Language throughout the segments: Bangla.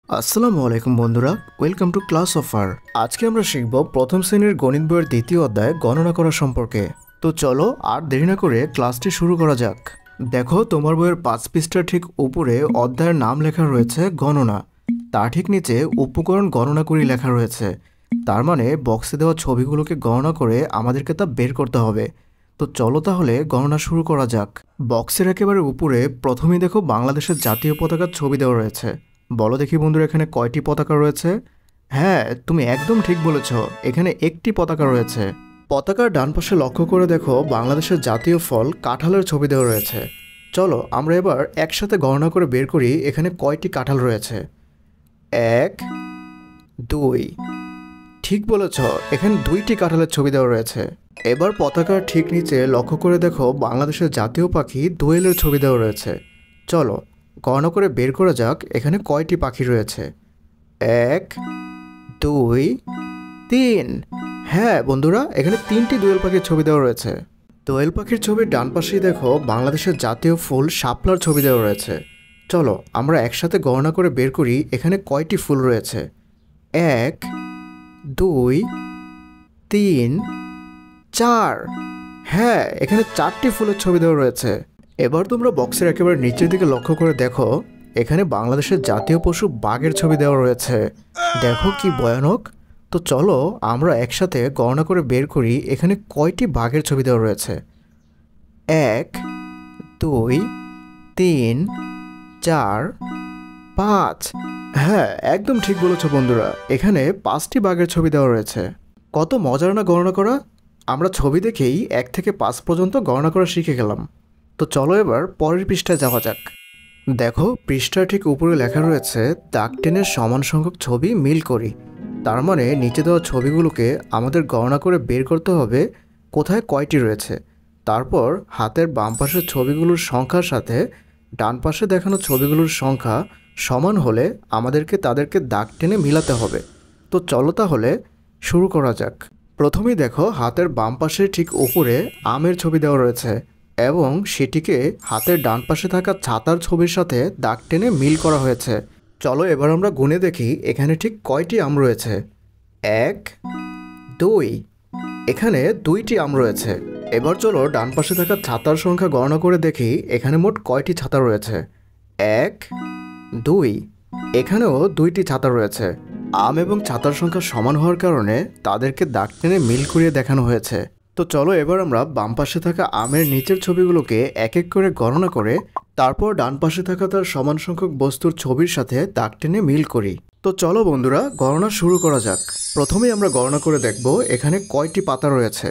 আসসালামু আলাইকুম বন্ধুরা, ওয়েলকাম টু ক্লাস অফার। আজকে আমরা শিখব প্রথম শ্রেণীর গণিত বইয়ের দ্বিতীয় অধ্যায় গণনা করা সম্পর্কে। তো চলো আর দেরি না করে ক্লাসটি শুরু করা যাক। দেখো, তোমার বইয়ের 5 পৃষ্ঠার ঠিক উপরে অধ্যায়ের নাম লেখা রয়েছে গণনা। তার ঠিক নিচে উপকরণ গণনা করি লেখা রয়েছে। তার মানে বক্সে দেওয়া ছবিগুলোকে গণনা করে আমাদেরকে তা বের করতে হবে। তো চলো তাহলে গণনা শুরু করা যাক। বক্সের একেবারে উপরে প্রথমেই দেখো বাংলাদেশের জাতীয় পতাকার ছবি দেওয়া রয়েছে। বলো দেখি বন্ধুরা, এখানে কয়টি পতাকা রয়েছে? হ্যাঁ, তুমি একদম ঠিক বলেছ, এখানে একটি পতাকা রয়েছে। পতাকার ডান পাশে লক্ষ্য করে দেখো বাংলাদেশের জাতীয় ফল কাঁঠালের ছবি দেওয়া রয়েছে। চলো আমরা এবার একসাথে গণনা করে বের করি এখানে কয়টি কাঁঠাল রয়েছে। 1, 2। ঠিক বলেছ, এখানে 2টি কাঁঠালের ছবি দেওয়া রয়েছে। এবার পতাকার ঠিক নিচে লক্ষ্য করে দেখো বাংলাদেশের জাতীয় পাখি দোয়েলের ছবি দেওয়া রয়েছে। চলো গণনা করে বের করা যাক এখানে কয়টি পাখি রয়েছে। 1, 2, 3। হ্যাঁ বন্ধুরা, এখানে 3টি দোয়েল পাখির ছবি দেওয়া রয়েছে। দোয়েল পাখির ছবির ডান পাশেই দেখো বাংলাদেশের জাতীয় ফুল শাপলার ছবি দেওয়া রয়েছে। চলো আমরা একসাথে গণনা করে বের করি এখানে কয়টি ফুল রয়েছে। 1, 2, 3, 4। হ্যাঁ, এখানে 4টি ফুলের ছবি দেওয়া রয়েছে। এবার তোমরা বক্সের একেবারে নিচের দিকে লক্ষ্য করে দেখো এখানে বাংলাদেশের জাতীয় পশু বাঘের ছবি দেওয়া রয়েছে। দেখো কি ভয়ানক। তো চলো আমরা একসাথে গণনা করে বের করি এখানে কয়টি বাঘের ছবি দেওয়া রয়েছে। 1, 2, 3, 4, 5। হ্যাঁ, একদম ঠিক বলেছ বন্ধুরা, এখানে 5টি বাঘের ছবি দেওয়া রয়েছে। কত মজার না গণনা করা। আমরা ছবি দেখেই 1 থেকে 5 পর্যন্ত গণনা করা শিখে গেলাম। তো চলো এবার পরের পৃষ্ঠায় যাওয়া যাক। দেখো পৃষ্ঠার ঠিক উপরে লেখা রয়েছে দাগ টেনে সমান সংখ্যক ছবি মিল করি। তার মানে নিচে দেওয়া ছবিগুলোকে আমাদের গণনা করে বের করতে হবে কোথায় কয়টি রয়েছে। তারপর হাতের বাম পাশের ছবিগুলোর সংখ্যার সাথে ডান পাশে দেখানো ছবিগুলোর সংখ্যা সমান হলে আমাদেরকে তাদেরকে দাগ টেনে মিলাতে হবে। তো চলো তাহলে শুরু করা যাক। প্রথমেই দেখো হাতের বাম পাশে ঠিক উপরে আমের ছবি দেওয়া রয়েছে এবং সেটিকে হাতের ডান পাশে থাকা ছাতার ছবির সাথে দাগ টেনে মিল করা হয়েছে। চলো এবার আমরা গুনে দেখি এখানে ঠিক কয়টি আম রয়েছে। 1, 2। এখানে 2টি আম রয়েছে। এবার চলো ডান পাশে থাকা ছাতার সংখ্যা গণনা করে দেখি এখানে মোট কয়টি ছাতা রয়েছে। 1, 2। এখানেও 2টি ছাতা রয়েছে। আম এবং ছাতার সংখ্যা সমান হওয়ার কারণে তাদেরকে দাগ টেনে মিল করিয়ে দেখানো হয়েছে। তো চলো এবার আমরা বাম পাশে থাকা আমের নিচের ছবিগুলোকে এক এক করে গণনা করে তারপর ডান পাশে থাকা তার সমান সংখ্যক বস্তুর ছবির সাথে দাগ টেনে মিল করি। তো চলো বন্ধুরা গণনা শুরু করা যাক। প্রথমেই আমরা গণনা করে দেখব এখানে কয়টি পাতা রয়েছে।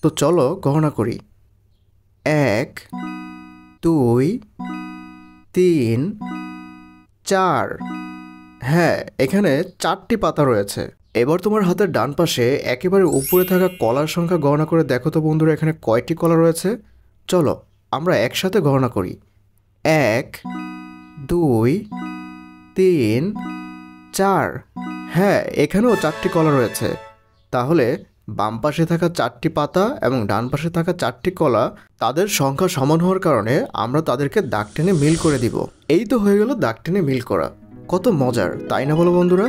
তো চলো গণনা করি। 1, 2, 3, 4। হ্যাঁ, এখানে 4টি পাতা রয়েছে। এবার তোমার হাতের ডান পাশে একেবারে উপরে থাকা কলার সংখ্যা গণনা করে দেখো তো বন্ধুরা এখানে কয়টি কলা রয়েছে। চলো আমরা একসাথে গণনা করি। 1, 2, 3, 4। হ্যাঁ, এখানেও 4টি কলা রয়েছে। তাহলে বাম পাশে থাকা 4টি পাতা এবং ডান পাশে থাকা 4টি কলা তাদের সংখ্যা সমান হওয়ার কারণে আমরা তাদেরকে দাগ টেনে মিল করে দিব। এই তো হয়ে গেল দাগ টেনে মিল করা। কত মজার, তাই না বলো বন্ধুরা?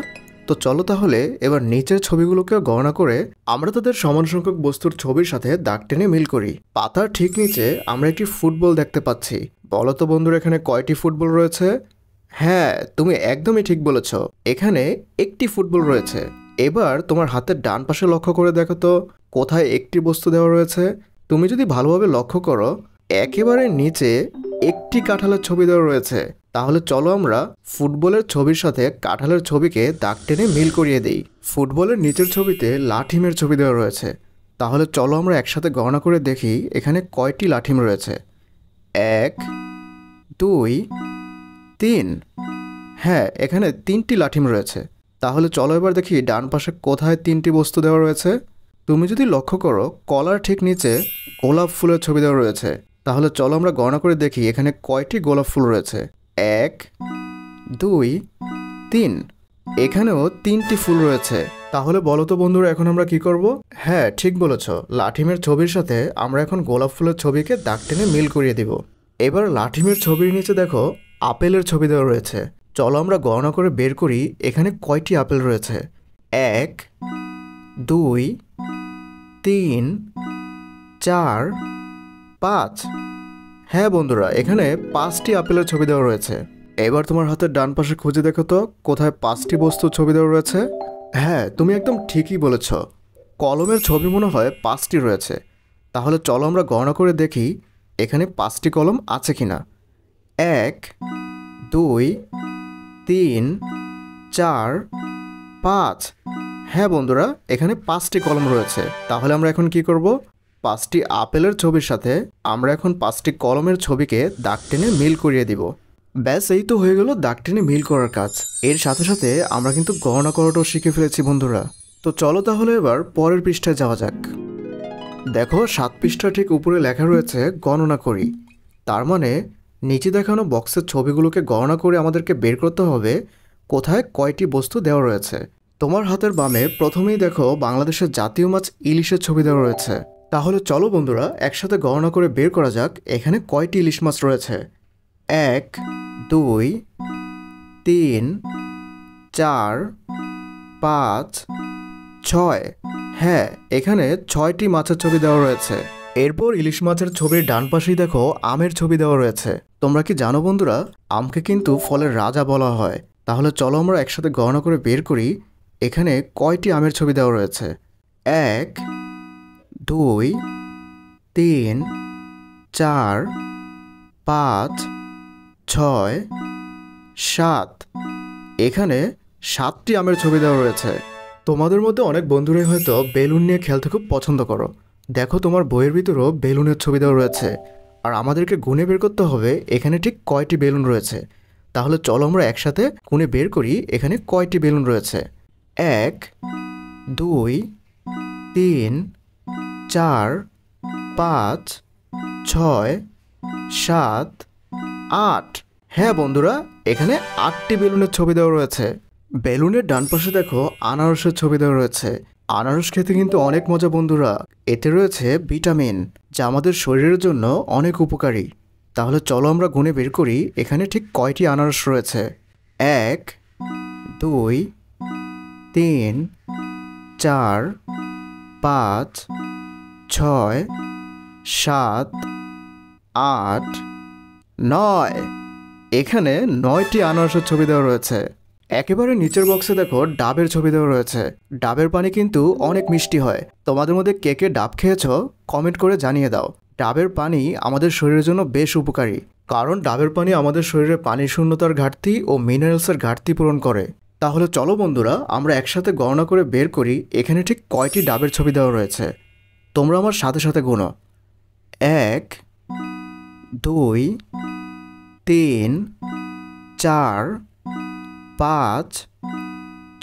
তো চলো তাহলে এবার নিচের ছবিগুলোকেও গণনা করে আমরা তাদের সমান সংখ্যক বস্তুর ছবির সাথে দাগ টেনে মিল করি। পাতার ঠিক নিচে আমরা একটি ফুটবল দেখতে পাচ্ছি। বলো তো বন্ধুরা এখানে কয়টি ফুটবল রয়েছে? হ্যাঁ, তুমি একদমই ঠিক বলেছ, এখানে একটি ফুটবল রয়েছে। এবার তোমার হাতের ডান পাশে লক্ষ্য করে দেখো তো কোথায় একটি বস্তু দেওয়া রয়েছে। তুমি যদি ভালোভাবে লক্ষ্য করো একেবারে নিচে একটি কাঁঠালের ছবি দেওয়া রয়েছে। তাহলে চলো আমরা ফুটবলের ছবির সাথে কাঁঠালের ছবিকে দাগ টেনে মিল করিয়ে দিই। ফুটবলের নিচের ছবিতে লাঠিমের ছবি দেওয়া রয়েছে। তাহলে চলো আমরা একসাথে গণনা করে দেখি এখানে কয়টি লাঠিম রয়েছে। 1, 2, 3। হ্যাঁ, এখানে 3টি লাঠিম রয়েছে। তাহলে চলো এবার দেখি ডান পাশে কোথায় 3টি বস্তু দেওয়া রয়েছে। তুমি যদি লক্ষ্য করো কলার ঠিক নিচে গোলাপ ফুলের ছবি দেওয়া রয়েছে। তাহলে চলো আমরা গণনা করে দেখি এখানে কয়টি গোলাপ ফুল রয়েছে। 1, 2, 3। এখানেও 3টি ফুল রয়েছে। তাহলে বলো তো বন্ধুরা এখন আমরা কি করব? হ্যাঁ, ঠিক বলেছ, লাঠিমের ছবির সাথে আমরা এখন গোলাপ ফুলের ছবিকে দাগ টেনে মিল করিয়ে দিব। এবার লাঠিমের ছবির নিচে দেখো আপেলের ছবি দেওয়া রয়েছে। চলো আমরা গণনা করে বের করি এখানে কয়টি আপেল রয়েছে। 1 2 3 4 5। হ্যাঁ বন্ধুরা, এখানে 5টি আপেলের ছবি দেওয়া রয়েছে। এবার তোমার হাতের ডান পাশে খুঁজে দেখো তো কোথায় 5টি বস্তুর ছবি দেওয়া রয়েছে। হ্যাঁ, তুমি একদম ঠিকই বলেছ, কলমের ছবি মনে হয় 5টি রয়েছে। তাহলে চলো আমরা গণনা করে দেখি এখানে 5টি কলম আছে কিনা। 1 2 3 4 5। হ্যাঁ বন্ধুরা, এখানে 5টি কলম রয়েছে। তাহলে আমরা এখন কি করব, 5টি আপেলের ছবির সাথে আমরা এখন 5টি কলমের ছবিকে দাগ টেনে মিল করিয়ে দিব। ব্যাস, এই তো হয়ে গেল দাগ টেনে মিল করার কাজ। এর সাথে সাথে আমরা কিন্তু গণনা করাটাও শিখে ফেলেছি বন্ধুরা। তো চলো তাহলে এবার পরের পৃষ্ঠায় যাওয়া যাক। দেখো 7 পৃষ্ঠা ঠিক উপরে লেখা রয়েছে গণনা করি। তার মানে নিচে দেখানো বক্সের ছবিগুলোকে গণনা করে আমাদেরকে বের করতে হবে কোথায় কয়টি বস্তু দেওয়া রয়েছে। তোমার হাতের বামে প্রথমেই দেখো বাংলাদেশের জাতীয় মাছ ইলিশের ছবি দেওয়া রয়েছে। তাহলে চলো বন্ধুরা একসাথে গণনা করে বের করা যাক এখানে কয়টি ইলিশ মাছ রয়েছে। 1 2 3 4 5 6। হ্যাঁ, এখানে 6টি মাছের ছবি দেওয়া রয়েছে। এরপর ইলিশ মাছের ছবির ডান পাশেই দেখো আমের ছবি দেওয়া রয়েছে। তোমরা কি জানো বন্ধুরা, আমকে কিন্তু ফলের রাজা বলা হয়। তাহলে চলো আমরা একসাথে গণনা করে বের করি এখানে কয়টি আমের ছবি দেওয়া রয়েছে। 1 2 3 4 5 6 7। এখানে 7টি আমের ছবি দেওয়া রয়েছে। তোমাদের মধ্যে অনেক বন্ধুরাই হয়তো বেলুন নিয়ে খেলতে খুব পছন্দ করো। দেখো তোমার বইয়ের ভিতরেও বেলুনের ছবি দেওয়া রয়েছে। আর আমাদেরকে গুণে বের করতে হবে এখানে ঠিক কয়টি বেলুন রয়েছে। তাহলে চলো আমরা একসাথে গুণে বের করি এখানে কয়টি বেলুন রয়েছে। 1 2 3 4 5 6 7 8। হ্যাঁ বন্ধুরা, এখানে 8টি বেলুনের ছবি দেওয়া রয়েছে। বেলুনের ডান পাশে দেখো আনারসের ছবি দেওয়া রয়েছে। আনারস খেতে কিন্তু অনেক মজা বন্ধুরা। এতে রয়েছে ভিটামিন, যা আমাদের শরীরের জন্য অনেক উপকারী। তাহলে চলো আমরা গুণে বের করি এখানে ঠিক কয়টি আনারস রয়েছে। 1 2 3 4 5 6 7 8 9। এখানে 9টি আনারসের ছবি দেওয়া রয়েছে। একেবারে নিচের বক্সে দেখো ডাবের ছবি দেওয়া রয়েছে। ডাবের পানি কিন্তু অনেক মিষ্টি হয়। তোমাদের মধ্যে কে কে ডাব খেয়েছো কমেন্ট করে জানিয়ে দাও। ডাবের পানি আমাদের শরীরের জন্য বেশ উপকারী, কারণ ডাবের পানি আমাদের শরীরে পানি শূন্যতার ঘাটতি ও মিনারেলসের ঘাটতি পূরণ করে। তাহলে চলো বন্ধুরা আমরা একসাথে গণনা করে বের করি এখানে ঠিক কয়টি ডাবের ছবি দেওয়া রয়েছে। তোমরা আমার সাথে সাথে গুনো। 1 2 3 4 5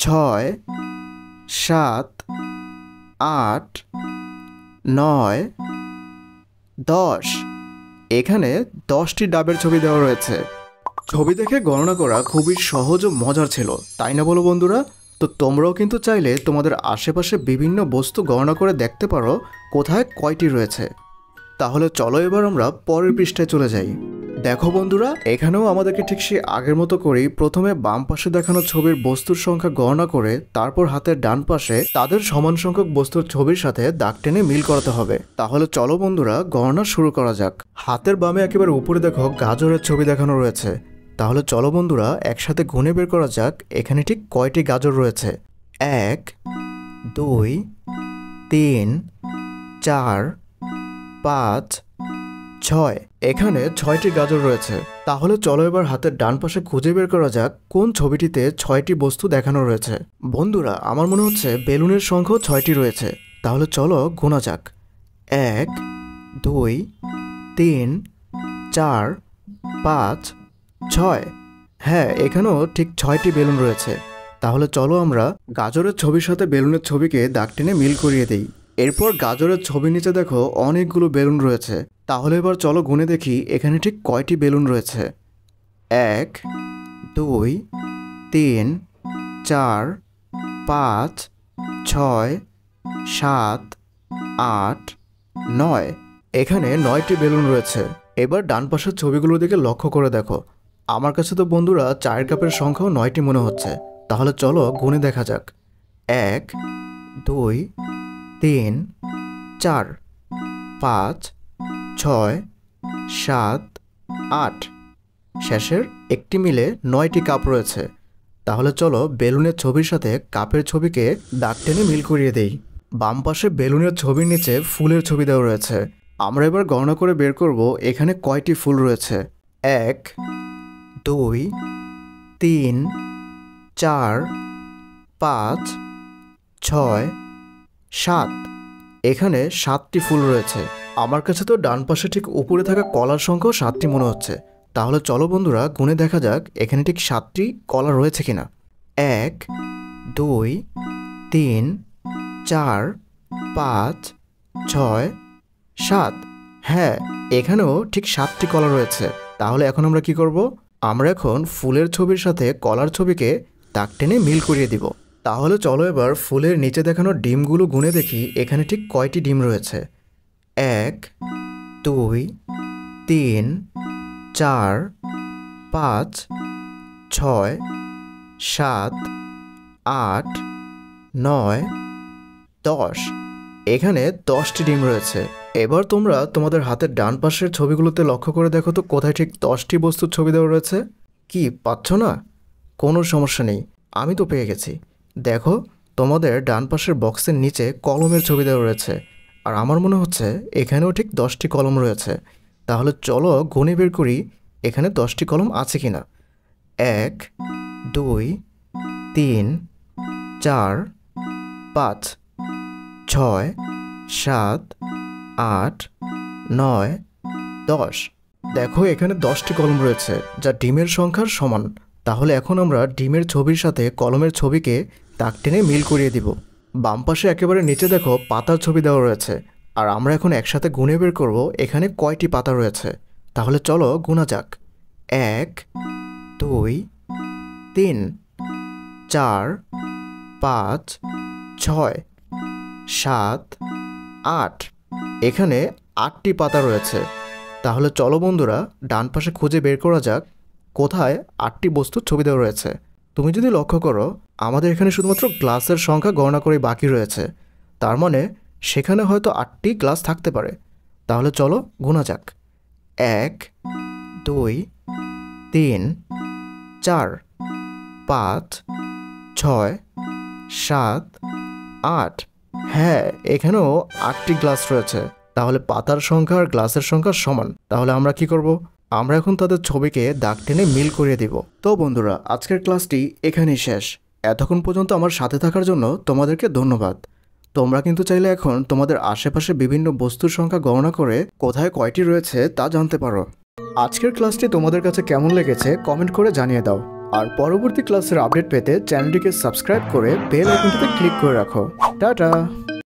6 7 8 9 10। এখানে 10টি ডাবের ছবি দেওয়া রয়েছে। ছবি দেখে গণনা করা খুবই সহজ ও মজার ছিল, তাই না বলো বন্ধুরা? তো তোমরাও কিন্তু চাইলে তোমাদের আশেপাশে বিভিন্ন বস্তু গণনা করে দেখতে পারো কোথায় কয়টি রয়েছে। তাহলে চলো এবার আমরা পরের পৃষ্ঠায় চলে যাই। দেখো বন্ধুরা, এখানেও আমাদেরকে ঠিক সেই আগের মতো করেই প্রথমে বাম পাশে দেখানো ছবির বস্তুর সংখ্যা গণনা করে তারপর হাতের ডান পাশে তাদের সমান সংখ্যক বস্তুর ছবির সাথে দাগ টেনে মিল করাতে হবে। তাহলে চলো বন্ধুরা গণনা শুরু করা যাক। হাতের বামে একেবারে উপরে দেখো গাজরের ছবি দেখানো রয়েছে। তাহলে চলো বন্ধুরা একসাথে গুণে বের করা যাক এখানে ঠিক কয়টি গাজর রয়েছে। 1 2 3 4 5 6। এখানে 6টি গাজর রয়েছে। তাহলে চলো এবার হাতের ডান পাশে খুঁজে বের করা যাক কোন ছবিটিতে 6টি বস্তু দেখানো রয়েছে। বন্ধুরা আমার মনে হচ্ছে বেলুনের সংখ্যাও 6টি রয়েছে। তাহলে চলো গোনা যাক। 1 2 3 4 5 6। হ্যাঁ, এখানেও ঠিক 6টি বেলুন রয়েছে। তাহলে চলো আমরা গাজরের ছবির সাথে বেলুনের ছবিকে দাগ টেনে মিল করিয়ে দিই। এরপর গাজরের ছবির নিচে দেখো অনেকগুলো বেলুন রয়েছে। তাহলে এবার চলো গুনে দেখি এখানে ঠিক কয়টি বেলুন রয়েছে। 1 2 3 4 5 6 7 8 9। এখানে 9টি বেলুন রয়েছে। এবার ডান পাশের ছবিগুলোর দিকে লক্ষ্য করে দেখো আমার কাছে তো বন্ধুরা চায়ের কাপের সংখ্যাও 9টি মনে হচ্ছে। তাহলে চলো গুণে দেখা যাক। 1 2 3 4 5 6 7 8, শেষের একটি মিলে 9টি কাপ রয়েছে। তাহলে চলো বেলুনের ছবির সাথে কাপের ছবিকে দাগ টেনে মিল করিয়ে দেই। বাম পাশে বেলুনের ছবির নিচে ফুলের ছবি দেওয়া রয়েছে। আমরা এবার গণনা করে বের করব এখানে কয়টি ফুল রয়েছে। 1 2 3 4 5 6 7, এখানে 7টি ফুল রয়েছে। আমার কাছে তো ডান পাশে ঠিক উপরে থাকা কলার সংখ্যাও 7টি মনে হচ্ছে। তাহলে চলো বন্ধুরা গুণে দেখা যাক এখানে ঠিক 7টি কলা রয়েছে কিনা। 1 2 3 4 5 6 7, হ্যাঁ এখানেও ঠিক 7টি কলা রয়েছে। তাহলে এখন আমরা কি করব? আমরা এখন ফুলের ছবির সাথে কলার ছবিকে দাগ টেনে মিল করিয়ে দিব। তাহলে চলো এবার ফুলের নিচে দেখানো ডিমগুলো গুনে দেখি এখানে ঠিক কয়টি ডিম রয়েছে। 1 2 3 4 5 6 7 8 9 10, এখানে 10টি ডিম রয়েছে। এবার তোমরা তোমাদের হাতের ডান পাশের ছবিগুলোতে লক্ষ্য করে দেখো তো কোথায় ঠিক 10টি বস্তুর ছবি দেওয়া রয়েছে। কি পাচ্ছ না? কোনো সমস্যা নেই, আমি তো পেয়ে গেছি। দেখো তোমাদের ডান পাশের বক্সের নিচে কলমের ছবি দেওয়া রয়েছে, আর আমার মনে হচ্ছে এখানেও ঠিক 10টি কলম রয়েছে। তাহলে চলো গুণে বের করি এখানে 10টি কলম আছে কিনা। 1 2 3 4 5 6 7 8 9 10, দেখো এখানে 10টি কলম রয়েছে যা ডিমের সংখ্যার সমান। তাহলে এখন আমরা ডিমের ছবির সাথে কলমের ছবিকে দাগ টেনে মিল করিয়ে দিব। বাম পাশে একেবারে নিচে দেখো পাতার ছবি দেওয়া রয়েছে, আর আমরা এখন একসাথে গুণে বের করব এখানে কয়টি পাতা রয়েছে। তাহলে চলো গুণা যাক। 1 2 3 4 5 6 7 8, এখানে 8টি পাতা রয়েছে। তাহলে চলো বন্ধুরা ডান পাশে খুঁজে বের করা যাক কোথায় 8টি বস্তুর ছবি দেওয়া রয়েছে। তুমি যদি লক্ষ্য করো আমাদের এখানে শুধুমাত্র গ্লাসের সংখ্যা গণনা করে বাকি রয়েছে, তার মানে সেখানে হয়তো 8টি গ্লাস থাকতে পারে। তাহলে চলো গুণা যাক। 1 2 3 4 5 6 7 8, হ্যাঁ এখানেও 8টি গ্লাস রয়েছে। তাহলে পাতার সংখ্যা আর গ্লাসের সংখ্যা সমান। তাহলে আমরা কি করব? আমরা এখন তাদের ছবিকে দাগ টেনে মিল করিয়ে দিব। তো বন্ধুরা আজকের ক্লাসটি এখানেই শেষ। এতক্ষণ পর্যন্ত আমার সাথে থাকার জন্য তোমাদেরকে ধন্যবাদ। তোমরা কিন্তু চাইলে এখন তোমাদের আশেপাশে বিভিন্ন বস্তুর সংখ্যা গণনা করে কোথায় কয়টি রয়েছে তা জানতে পারো। আজকের ক্লাসটি তোমাদের কাছে কেমন লেগেছে কমেন্ট করে জানিয়ে দাও। আর পরবর্তী ক্লাসের আপডেট পেতে চ্যানেলটিকে সাবস্ক্রাইব করে বেল আইকনটিতে ক্লিক করে রাখো। টাটা।